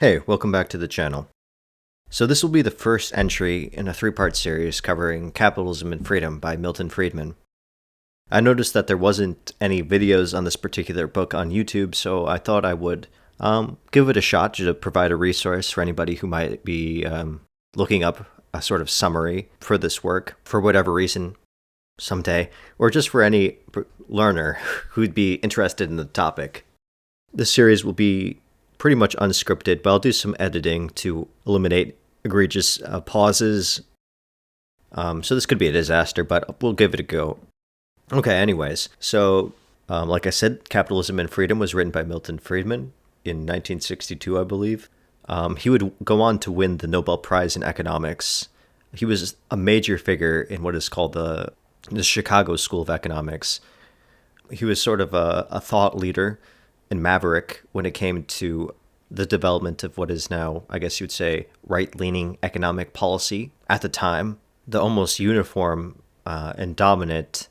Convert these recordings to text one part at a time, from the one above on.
Hey, welcome back to the channel. So this will be the first entry in a three-part series covering Capitalism and Freedom by Milton Friedman. I noticed that there wasn't any videos on this particular book on YouTube, so I thought I would give it a shot to provide a resource for anybody who might be looking up a sort of summary for this work for whatever reason someday, or just for any learner who'd be interested in the topic. This series will be pretty much unscripted, but I'll do some editing to eliminate egregious pauses. So this could be a disaster, but we'll give it a go. Okay, anyways, so like I said, Capitalism and Freedom was written by Milton Friedman in 1962, I believe. He would go on to win the Nobel Prize in Economics. He was a major figure in what is called the Chicago School of Economics. He was sort of a thought leader and maverick when it came to the development of what is now, I guess you'd say, right-leaning economic policy. At the time, the almost uniform and dominant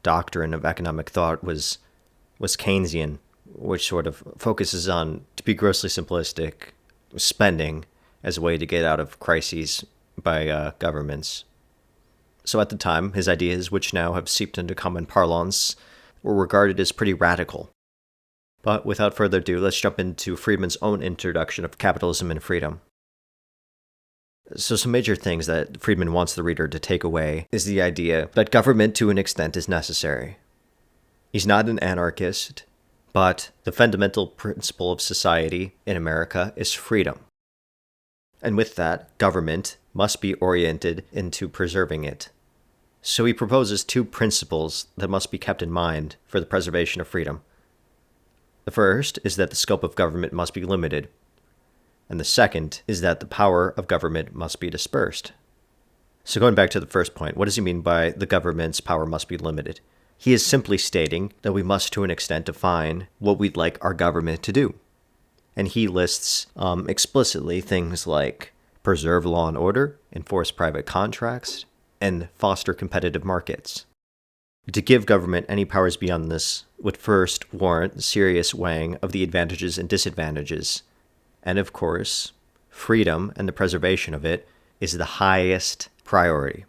doctrine of economic thought was Keynesian, which sort of focuses on, to be grossly simplistic, spending as a way to get out of crises by governments. So at the time, his ideas, which now have seeped into common parlance, were regarded as pretty radical. But without further ado, let's jump into Friedman's own introduction of Capitalism and Freedom. So some major things that Friedman wants the reader to take away is the idea that government to an extent is necessary. He's not an anarchist, but the fundamental principle of society in America is freedom. And with that, government must be oriented into preserving it. So he proposes two principles that must be kept in mind for the preservation of freedom. The first is that the scope of government must be limited, and the second is that the power of government must be dispersed. So going back to the first point, what does he mean by the government's power must be limited? He is simply stating that we must to an extent define what we'd like our government to do. And he lists explicitly things like preserve law and order, enforce private contracts, and foster competitive markets. To give government any powers beyond this would first warrant serious weighing of the advantages and disadvantages. And of course, freedom and the preservation of it is the highest priority.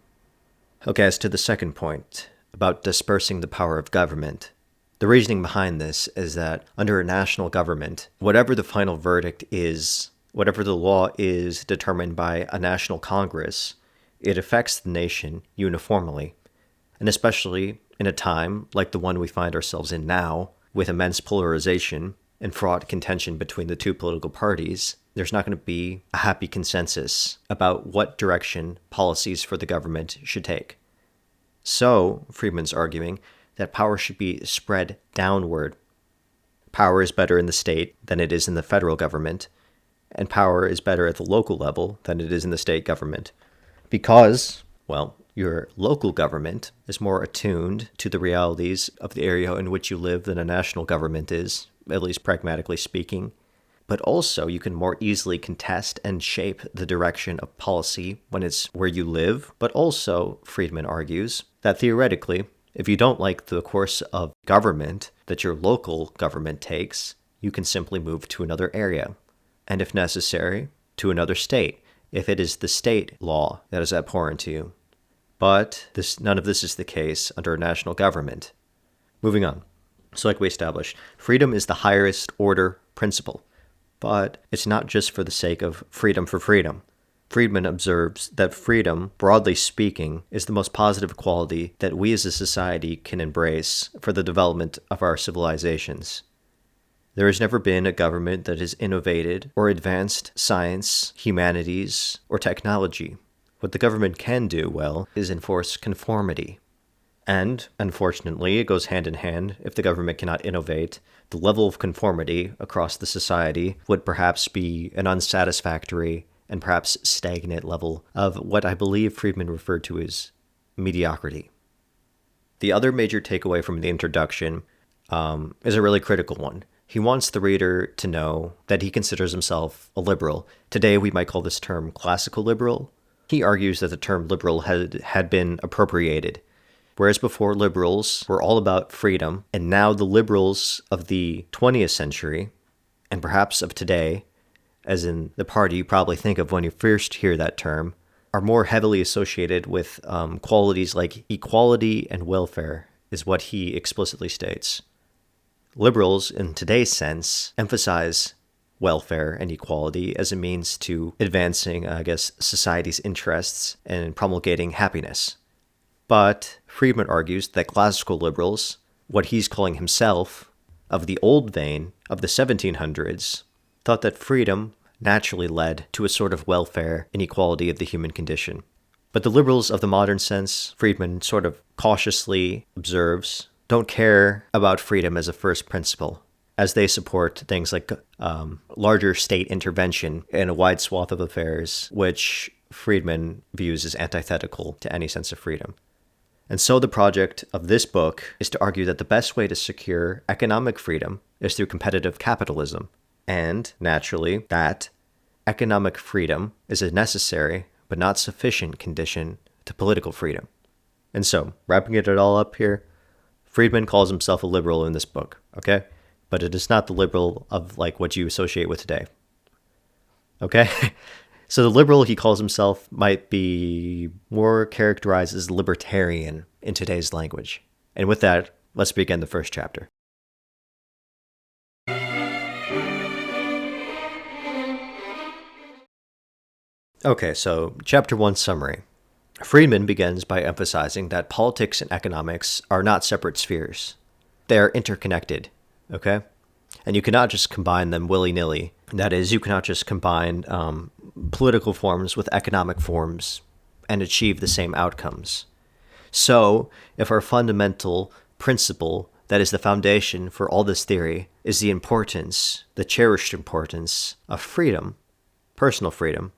Okay, as to the second point, about dispersing the power of government. The reasoning behind this is that under a national government, whatever the final verdict is, whatever the law is determined by a national Congress, it affects the nation uniformly. And especially in a time like the one we find ourselves in now, with immense polarization and fraught contention between the two political parties, there's not going to be a happy consensus about what direction policies for the government should take. So, Friedman's arguing that power should be spread downward. Power is better in the state than it is in the federal government, and power is better at the local level than it is in the state government. Because, well, your local government is more attuned to the realities of the area in which you live than a national government is, at least pragmatically speaking. But also, you can more easily contest and shape the direction of policy when it's where you live. But also, Friedman argues that theoretically, if you don't like the course of government that your local government takes, you can simply move to another area. And if necessary, to another state, if it is the state law that is abhorrent to you. But none of this is the case under a national government. Moving on. So like we established, freedom is the highest order principle. But it's not just for the sake of freedom for freedom. Friedman observes that freedom, broadly speaking, is the most positive quality that we as a society can embrace for the development of our civilizations. There has never been a government that has innovated or advanced science, humanities, or technology. What the government can do well is enforce conformity. And, unfortunately, it goes hand in hand. If the government cannot innovate, the level of conformity across the society would perhaps be an unsatisfactory and perhaps stagnant level of what I believe Friedman referred to as mediocrity. The other major takeaway from the introduction is a really critical one. He wants the reader to know that he considers himself a liberal. Today we might call this term classical liberal. He argues that the term liberal had been appropriated. Whereas before, liberals were all about freedom, and now the liberals of the 20th century, and perhaps of today, as in the party you probably think of when you first hear that term, are more heavily associated with qualities like equality and welfare, is what he explicitly states. Liberals, in today's sense, emphasize welfare and equality as a means to advancing, society's interests and promulgating happiness. But Friedman argues that classical liberals, what he's calling himself, of the old vein of the 1700s, thought that freedom naturally led to a sort of welfare and equality of the human condition. But the liberals of the modern sense, Friedman sort of cautiously observes, don't care about freedom as a first principle, as they support things like larger state intervention in a wide swath of affairs, which Friedman views as antithetical to any sense of freedom. And so the project of this book is to argue that the best way to secure economic freedom is through competitive capitalism, and, naturally, that economic freedom is a necessary but not sufficient condition to political freedom. And so, wrapping it all up here, Friedman calls himself a liberal in this book, okay? But it is not the liberal of like what you associate with today. Okay? So the liberal he calls himself might be more characterized as libertarian in today's language. And with that, let's begin the first chapter. Okay, so chapter 1 summary. Friedman begins by emphasizing that politics and economics are not separate spheres. They are interconnected, okay? And you cannot just combine them willy-nilly. That is, you cannot just combine political forms with economic forms and achieve the same outcomes. So, if our fundamental principle that is the foundation for all this theory is the importance, the cherished importance of freedom, personal freedom,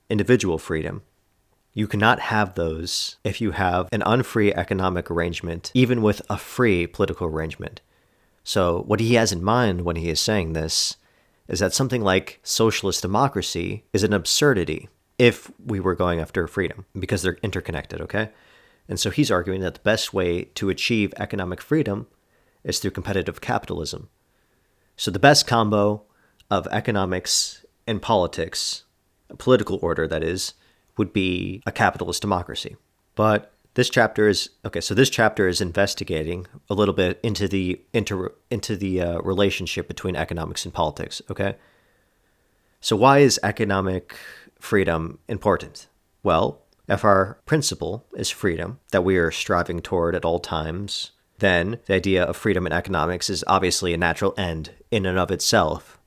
individual freedom, you cannot have those if you have an unfree economic arrangement, even with a free political arrangement. So what he has in mind when he is saying this is that something like socialist democracy is an absurdity if we were going after freedom, because they're interconnected, okay? And so he's arguing that the best way to achieve economic freedom is through competitive capitalism. So the best combo of economics and politics, a political order that is, would be a capitalist democracy. But this chapter is investigating a little bit into the relationship between economics and politics, okay? So why is economic freedom important? Well, if our principle is freedom that we are striving toward at all times, then the idea of freedom in economics is obviously a natural end in and of itself.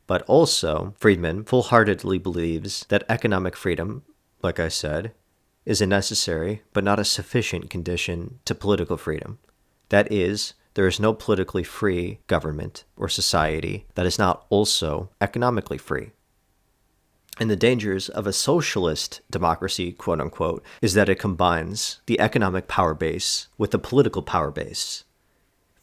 But also, Friedman full-heartedly believes that economic freedom, like I said, is a necessary but not a sufficient condition to political freedom. That is, there is no politically free government or society that is not also economically free. And the dangers of a socialist democracy, quote-unquote, is that it combines the economic power base with the political power base.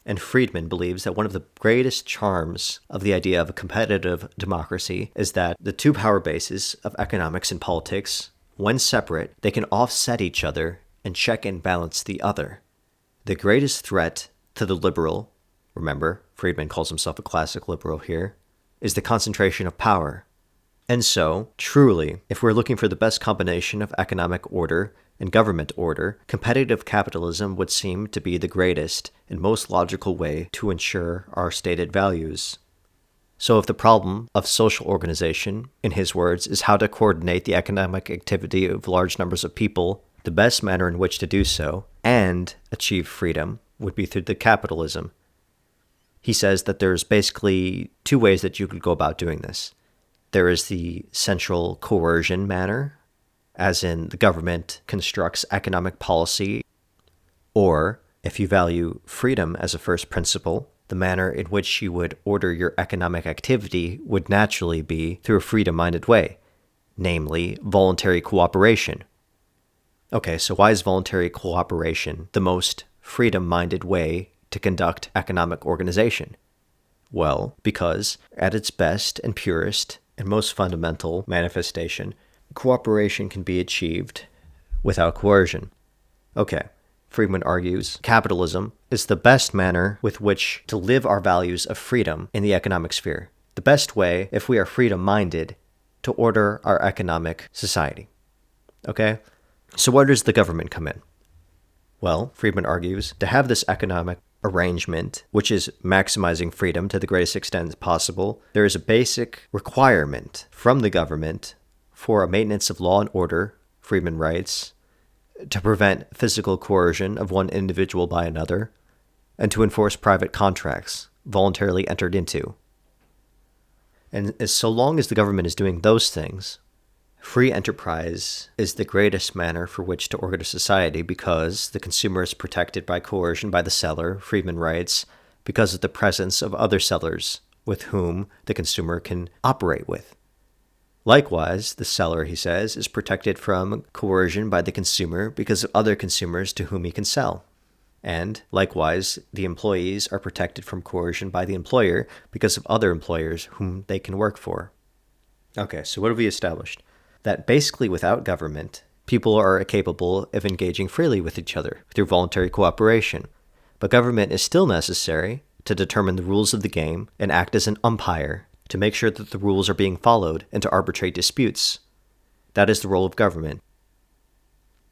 And Friedman believes that one of the greatest charms of the idea of a competitive democracy is that the two power bases of economics and politics, when separate, they can offset each other and check and balance the other. The greatest threat to the liberal, remember, Friedman calls himself a classic liberal here, is the concentration of power. And so, truly, if we're looking for the best combination of economic order and government order, competitive capitalism would seem to be the greatest and most logical way to ensure our stated values. So if the problem of social organization, in his words, is how to coordinate the economic activity of large numbers of people, the best manner in which to do so, and achieve freedom, would be through the capitalism. He says that there's basically two ways that you could go about doing this. There is the central coercion manner, as in the government constructs economic policy, or, if you value freedom as a first principle, the manner in which you would order your economic activity would naturally be through a freedom-minded way, namely voluntary cooperation. Okay, so why is voluntary cooperation the most freedom-minded way to conduct economic organization? Well, because at its best and purest and most fundamental manifestation, cooperation can be achieved without coercion. Okay, Friedman argues capitalism is the best manner with which to live our values of freedom in the economic sphere. the best way, if we are freedom-minded, to order our economic society. Okay? So where does the government come in? Well, Friedman argues, to have this economic arrangement, which is maximizing freedom to the greatest extent possible, there is a basic requirement from the government for a maintenance of law and order, Friedman writes, to prevent physical coercion of one individual by another, and to enforce private contracts voluntarily entered into. And so long as the government is doing those things, free enterprise is the greatest manner for which to organize society because the consumer is protected by coercion by the seller, Friedman writes, because of the presence of other sellers with whom the consumer can operate with. Likewise, the seller, he says, is protected from coercion by the consumer because of other consumers to whom he can sell. And likewise, the employees are protected from coercion by the employer because of other employers whom they can work for. Okay, so what have we established? That basically without government, people are capable of engaging freely with each other through voluntary cooperation. But government is still necessary to determine the rules of the game and act as an umpire to make sure that the rules are being followed and to arbitrate disputes. That is the role of government.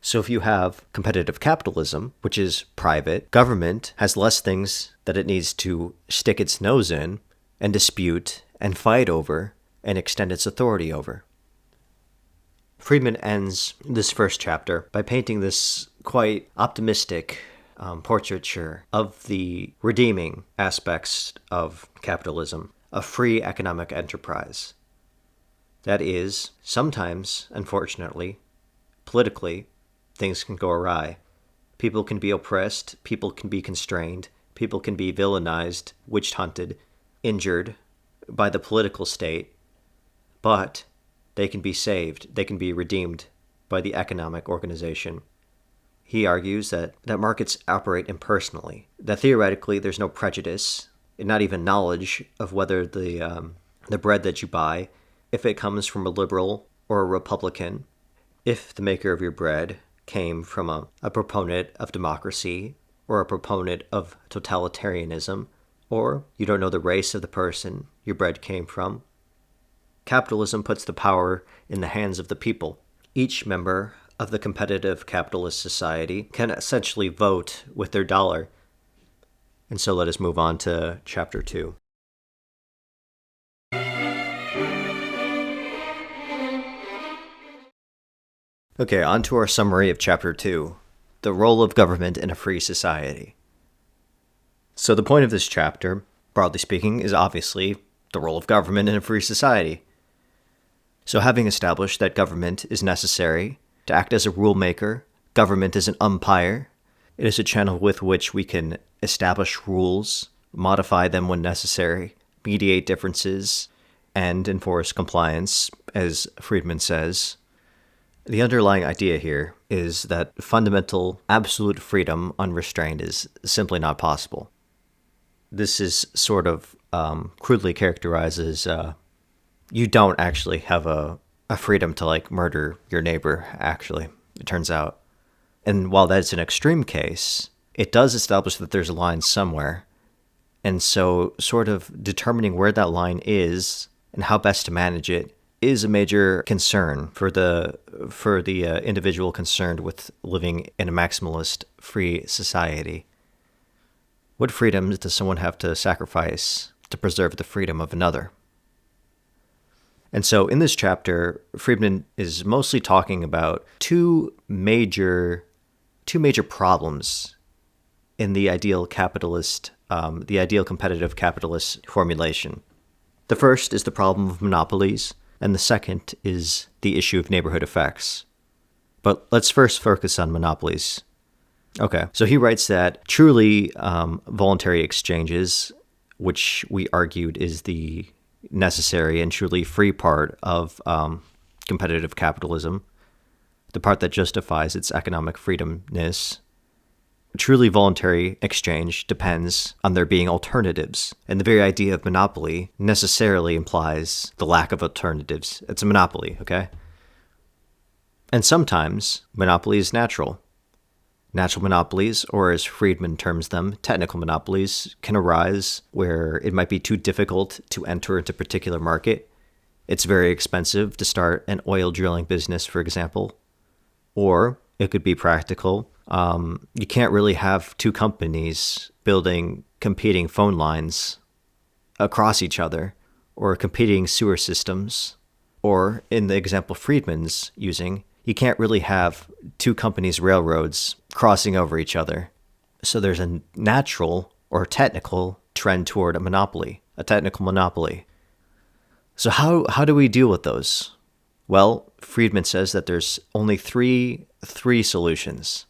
So if you have competitive capitalism, which is private, government has less things that it needs to stick its nose in and dispute and fight over and extend its authority over. Friedman ends this first chapter by painting this quite optimistic portraiture of the redeeming aspects of capitalism, a free economic enterprise. That is, sometimes, unfortunately, politically, things can go awry. People can be oppressed, people can be constrained, people can be villainized, witch-hunted, injured by the political state, but they can be saved, they can be redeemed by the economic organization. He argues that markets operate impersonally, that theoretically there's no prejudice, and not even knowledge of whether the bread that you buy, if it comes from a liberal or a Republican, if the maker of your bread came from a proponent of democracy or a proponent of totalitarianism, or you don't know the race of the person your bread came from. Capitalism puts the power in the hands of the people. Each member of the competitive capitalist society can essentially vote with their dollar. And so let us move on to Chapter 2. Okay, on to our summary of Chapter 2, the role of government in a free society. So the point of this chapter, broadly speaking, is obviously the role of government in a free society. So having established that government is necessary to act as a rule maker, government is an umpire, it is a channel with which we can establish rules, modify them when necessary, mediate differences, and enforce compliance, as Friedman says. The underlying idea here is that fundamental, absolute freedom unrestrained is simply not possible. This is sort of crudely characterized as you don't actually have a freedom to murder your neighbor, actually, it turns out. And while that's an extreme case, it does establish that there's a line somewhere. And so sort of determining where that line is and how best to manage it is a major concern for the individual concerned with living in a maximalist free society. What freedoms does someone have to sacrifice to preserve the freedom of another? And so in this chapter, Friedman is mostly talking about two major problems in the ideal competitive capitalist formulation. The first is the problem of monopolies, and the second is the issue of neighborhood effects. But let's first focus on monopolies. Okay, so he writes that truly voluntary exchanges, which we argued is the necessary and truly free part of competitive capitalism, the part that justifies its economic freedomness. Truly voluntary exchange depends on there being alternatives, and the very idea of monopoly necessarily implies the lack of alternatives. It's a monopoly, okay? And sometimes monopoly is natural. Natural monopolies, or as Friedman terms them, technical monopolies, can arise where it might be too difficult to enter into a particular market. It's very expensive to start an oil drilling business, for example. Or it could be practical. You can't really have two companies building competing phone lines across each other, or competing sewer systems. Or, in the example Friedman's using, you can't really have two companies' railroads crossing over each other. So there's a natural or technical trend toward a monopoly, a technical monopoly. So how do we deal with those? Well, Friedman says that there's only three solutions.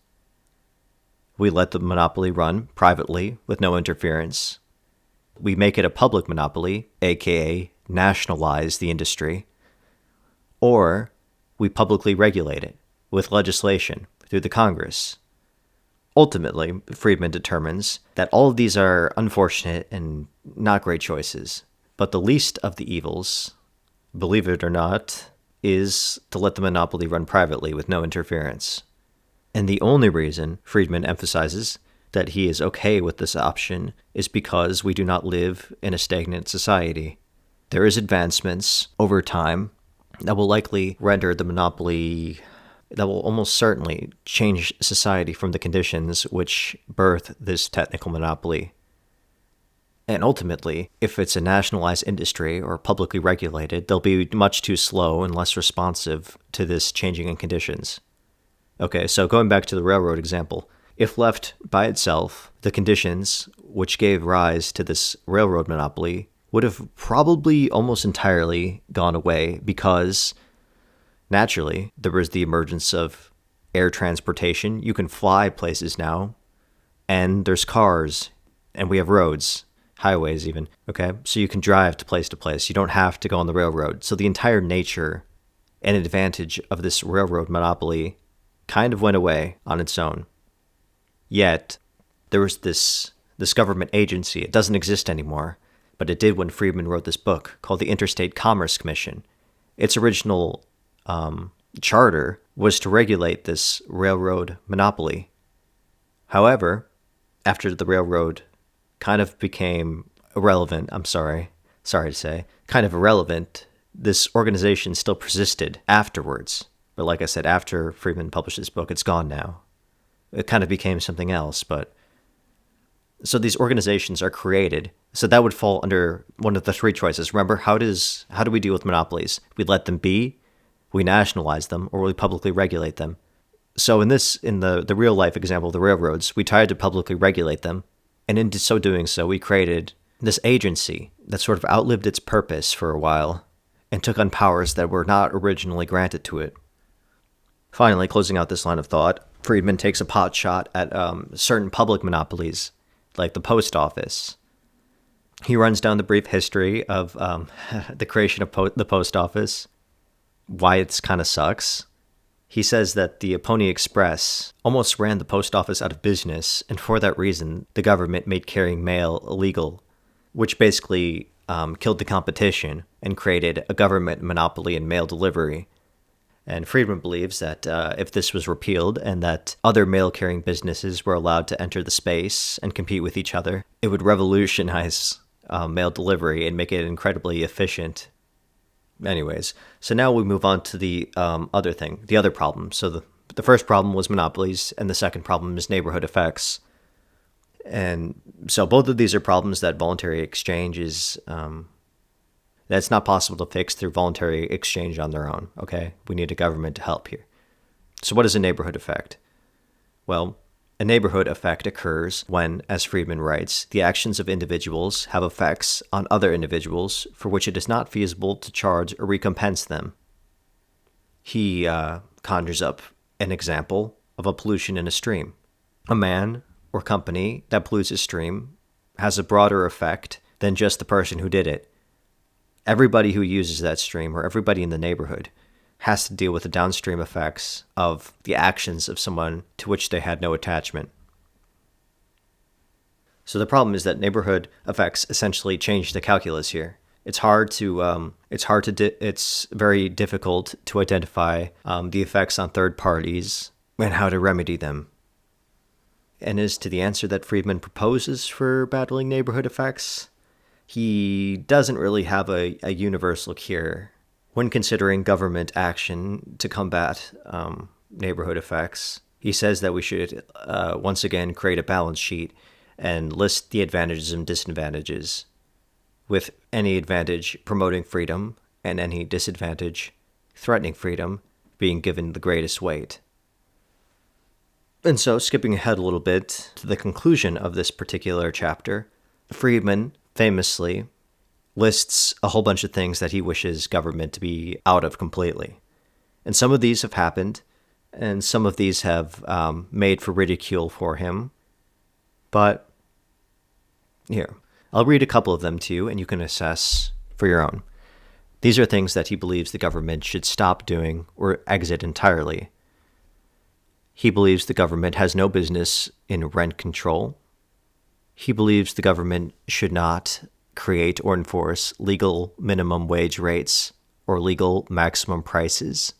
We let the monopoly run privately with no interference. We make it a public monopoly, aka nationalize the industry. Or we publicly regulate it with legislation through the Congress. Ultimately, Friedman determines that all of these are unfortunate and not great choices. But the least of the evils, believe it or not, is to let the monopoly run privately with no interference. And the only reason Friedman emphasizes that he is okay with this option is because we do not live in a stagnant society. There is advancements over time that will likely render the monopoly, that will almost certainly change society from the conditions which birth this technical monopoly. And ultimately, if it's a nationalized industry or publicly regulated, they'll be much too slow and less responsive to this changing in conditions. Okay, so going back to the railroad example, if left by itself, the conditions which gave rise to this railroad monopoly would have probably almost entirely gone away because, naturally, there was the emergence of air transportation. You can fly places now, and there's cars, and we have roads, highways even, okay? So you can drive to place. You don't have to go on the railroad. So the entire nature and advantage of this railroad monopoly kind of went away on its own. Yet, there was this government agency. It doesn't exist anymore, but it did when Friedman wrote this book called the Interstate Commerce Commission. Its original charter was to regulate this railroad monopoly. However, after the railroad kind of became irrelevant, sorry to say, kind of irrelevant, this organization still persisted afterwards. But like I said, after Friedman published this book, it's gone now. It kind of became something else, but so these organizations are created. So that would fall under one of the three choices. Remember, how do we deal with monopolies? We let them be, we nationalize them, or we publicly regulate them. So in the real life example of the railroads, we tried to publicly regulate them, and in so doing so, we created this agency that sort of outlived its purpose for a while and took on powers that were not originally granted to it. Finally, closing out this line of thought, Friedman takes a pot shot at certain public monopolies, like the post office. He runs down the brief history of the creation of the post office, why it's kind of sucks. He says that the Pony Express almost ran the post office out of business, and for that reason, the government made carrying mail illegal, which basically killed the competition and created a government monopoly in mail delivery. And Friedman believes that if this was repealed and that other mail-carrying businesses were allowed to enter the space and compete with each other, it would revolutionize mail delivery and make it incredibly efficient. Anyways, so now we move on to the other problem. So the first problem was monopolies, and the second problem is neighborhood effects. And so both of these are problems that voluntary exchange is... that's not possible to fix through voluntary exchange on their own, okay? We need a government to help here. So what is a neighborhood effect? Well, a neighborhood effect occurs when, as Friedman writes, the actions of individuals have effects on other individuals for which it is not feasible to charge or recompense them. He conjures up an example of a pollution in a stream. A man or company that pollutes a stream has a broader effect than just the person who did it. Everybody who uses that stream, or everybody in the neighborhood, has to deal with the downstream effects of the actions of someone to which they had no attachment. So the problem is that neighborhood effects essentially change the calculus here. It's very difficult to identify the effects on third parties and how to remedy them. And as to the answer that Friedman proposes for battling neighborhood effects, he doesn't really have a universal cure. When considering government action to combat neighborhood effects, he says that we should once again create a balance sheet and list the advantages and disadvantages, with any advantage promoting freedom and any disadvantage threatening freedom being given the greatest weight. And so, skipping ahead a little bit to the conclusion of this particular chapter, Friedman famously lists a whole bunch of things that he wishes government to be out of completely. And some of these have happened, and some of these have made for ridicule for him. But here, I'll read a couple of them to you, and you can assess for your own. These are things that he believes the government should stop doing or exit entirely. He believes the government has no business in rent control. He believes the government should not create or enforce legal minimum wage rates or legal maximum prices.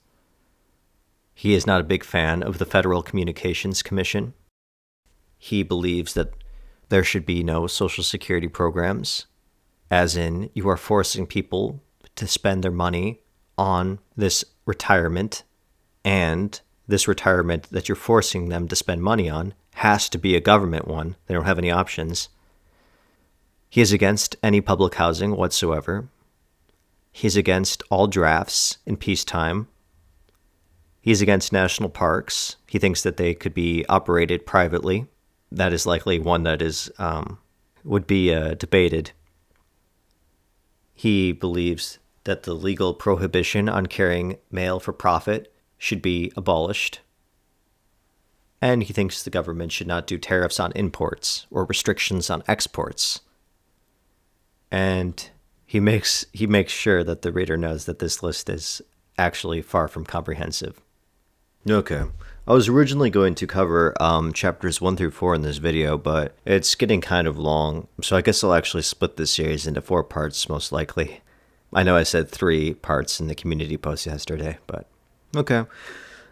He is not a big fan of the Federal Communications Commission. He believes that there should be no Social Security programs, as in you are forcing people to spend their money on this retirement, and this retirement that you're forcing them to spend money on has to be a government one. They don't have any options. He is against any public housing whatsoever. He's against all drafts in peacetime. He's against national parks. He thinks that they could be operated privately. That is likely one that would be debated. He believes that the legal prohibition on carrying mail for profit should be abolished. And he thinks the government should not do tariffs on imports or restrictions on exports. And he makes sure that the reader knows that this list is actually far from comprehensive. Okay. I was originally going to cover chapters 1 through 4 in this video, but it's getting kind of long, so I guess I'll actually split this series into 4 parts, most likely. I know I said 3 parts in the community post yesterday, but okay.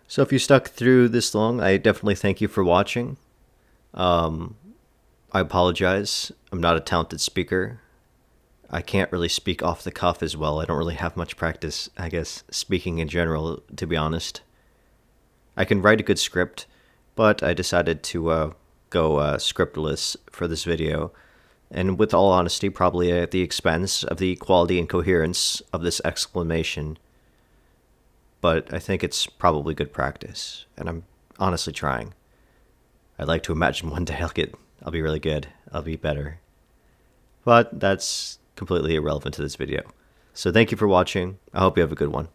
So if you stuck through this long, I definitely thank you for watching. I apologize. I'm not a talented speaker. I can't really speak off the cuff as well. I don't really have much practice, I guess, speaking in general, to be honest. I can write a good script, but I decided to go scriptless for this video, and with all honesty, probably at the expense of the quality and coherence of this exclamation. But I think it's probably good practice, and I'm honestly trying. I'd like to imagine one day I'll be really good. I'll be better. But that's completely irrelevant to this video. So thank you for watching. I hope you have a good one.